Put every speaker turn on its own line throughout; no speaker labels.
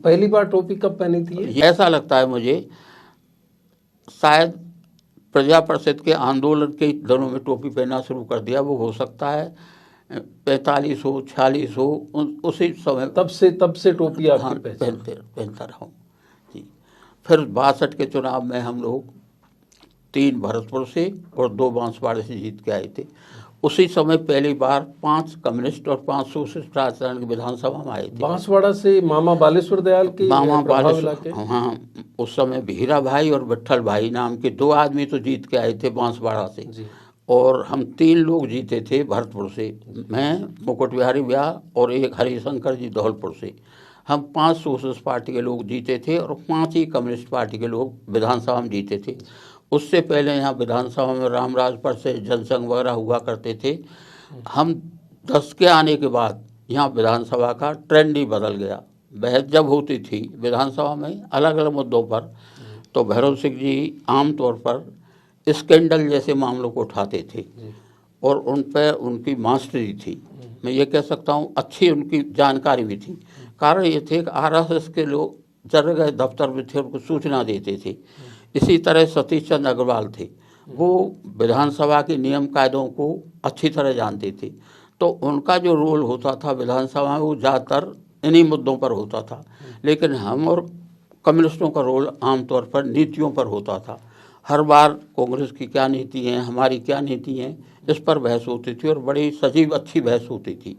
पहली बार टोपी कब पहनी थी ये?
ऐसा लगता है मुझे शायद प्रजा परिषद के आंदोलन के दिनों में टोपी पहनना शुरू कर दिया। वो हो सकता है 45 हो 46 हो उसी समय
तब से टोपी आपकी
हाँ,
पहचान।
पहनता रहा हूँ जी। फिर 62 के चुनाव में हम लोग 3 भरतपुर से और 2 बांसवाड़े से जीत के आए थे। उसी समय पहली बार 5 कम्युनिस्ट और 5 सोशलिस्ट राजस्थान की विधानसभा में आए थे।
बांसवाड़ा से मामा बालेश्वर दयाल के प्रभाव इलाके।
हाँ, उस समय भीरा भाई और विट्ठल भाई नाम के 2 आदमी तो जीत के आए थे बांसवाड़ा से
जी।
और हम 3 लोग जीते थे भरतपुर से, मैं, मुकुट बिहारी व्याह और एक हरिशंकर जी धौलपुर से। हम 5 सोशलिस्ट पार्टी के लोग जीते थे और 5 ही कम्युनिस्ट पार्टी के लोग विधानसभा में जीते थे। उससे पहले यहाँ विधानसभा में रामराजपुर से जनसंघ वगैरह हुआ करते थे। हम 10 के आने के बाद यहाँ विधानसभा का ट्रेंड ही बदल गया। बहस जब होती थी विधानसभा में अलग अलग मुद्दों पर तो भैरव सिंह जी आमतौर पर स्कैंडल जैसे मामलों को उठाते थे और उन पर उनकी मास्टरी थी। मैं ये कह सकता हूँ अच्छी उनकी जानकारी भी थी। कारण ये थे कि RSS के लोग जर गए दफ्तर में थे, उनको सूचना देते थे। इसी तरह सतीश चंद्र अग्रवाल थे, वो विधानसभा के नियम कायदों को अच्छी तरह जानते थे। तो उनका जो रोल होता था विधानसभा में वो ज़्यादातर इन्हीं मुद्दों पर होता था। लेकिन हम और कम्युनिस्टों का रोल आमतौर पर नीतियों पर होता था। हर बार कांग्रेस की क्या नीति है, हमारी क्या नीति है, इस पर बहस होती थी और बड़ी सजीव अच्छी बहस होती थी।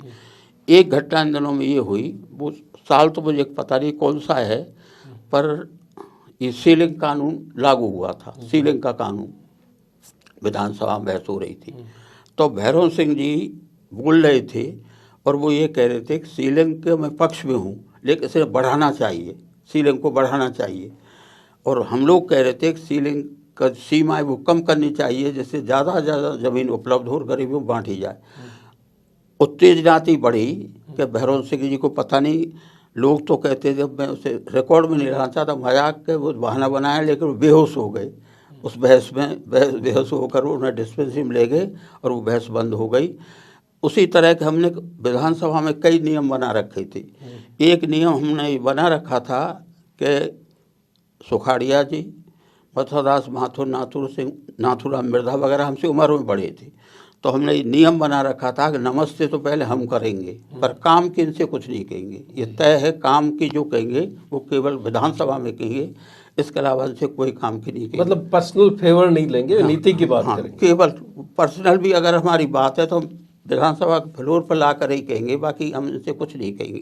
एक घटना इन दिनों में ये हुई, वो साल तो मुझे पता नहीं कौन सा है, पर ये सीलिंग कानून लागू हुआ था। सीलिंग का कानून विधानसभा में बहस हो रही थी तो भैरव सिंह जी बोल रहे थे और वो ये कह रहे थे कि सीलिंग के मैं पक्ष में हूँ लेकिन इसे बढ़ाना चाहिए, सीलिंग को बढ़ाना चाहिए। और हम लोग कह रहे थे कि सीलिंग का सीमा वो कम करनी चाहिए जिससे ज़्यादा से ज़्यादा ज़मीन उपलब्ध हो और गरीबों को बांटी जाए। उत्तेजनाती बढ़ी कि भैरव सिंह जी को पता नहीं, लोग तो कहते जब मैं उसे रिकॉर्ड में नहीं रहना चाहता, मजाक के वो बहाना बनाया, लेकिन वो बेहोश हो गए उस बहस में। बेहोश होकर उन्हें डिस्पेंसरी में ले गए और वो बहस बंद हो गई। उसी तरह के हमने विधानसभा में कई नियम बना रखे थे। एक नियम हमने बना रखा था कि सुखाड़िया जी, मथुरदास माथुर, नाथुराम मिर्धा वगैरह हमसे उम्र में बड़े थे, तो हमने ये नियम बना रखा था कि नमस्ते तो पहले हम करेंगे पर काम की इनसे कुछ नहीं कहेंगे। ये तय है, काम की जो कहेंगे वो केवल विधानसभा में कहेंगे, इसके अलावा इनसे कोई काम की नहीं कहेंगे।
मतलब पर्सनल फेवर नहीं लेंगे,
हाँ,
नीति की बात
हाँ,
करेंगे।
केवल पर्सनल भी अगर हमारी बात है तो हम विधानसभा के फ्लोर पर ला कर ही कहेंगे, बाकी हम इनसे कुछ नहीं कहेंगे।